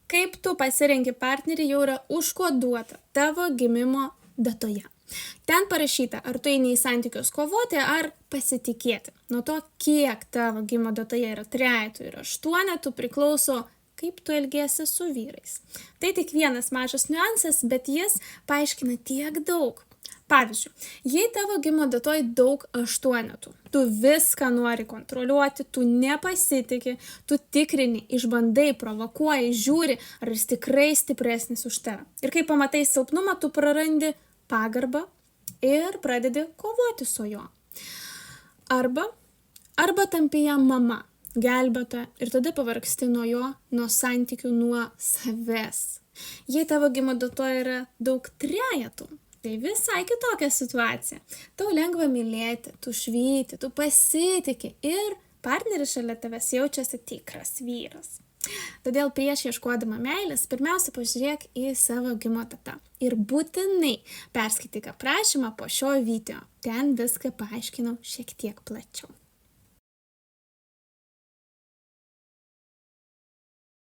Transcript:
kaip tu pasirenki partnerį, jau yra užkoduota tavo gimimo datoje. Ten parašyta, ar tu eini į santykius kovoti, ar pasitikėti. Nuo to, kiek tavo gimimo datoje yra 3 ir 8, priklauso, kaip tu elgiesi su vyrais. Tai tik vienas mažas niuansas, bet jis paaiškina tiek daug. Pavyzdžiui, jei tavo gimimo datoj daug 8, tu viską nori kontroliuoti, tu nepasitiki, tu tikrini, išbandai, provokuoji, žiūri, ar jis tikrai stipresnis už tave. Ir kai pamatai silpnumą, tu prarandi pagarbą ir pradedi kovoti su juo. Arba tampi jam mama, gelbėtoja, ir tada pavargsti nuo jo, nuo santykių, nuo savęs. Jei tavo gimimo datoje yra daug 3, tai visai kitokia situacija. Tau lengva mylėti, tu švyti, tu pasitiki ir partneris šalia tavęs jaučiasi tikras vyras. Todėl prieš ieškodama meilės, pirmiausia pažiūrėk į savo gimimo datą. Ir būtinai perskaityk aprašymą po šio video. Ten viską paaiškinau šiek tiek plačiau.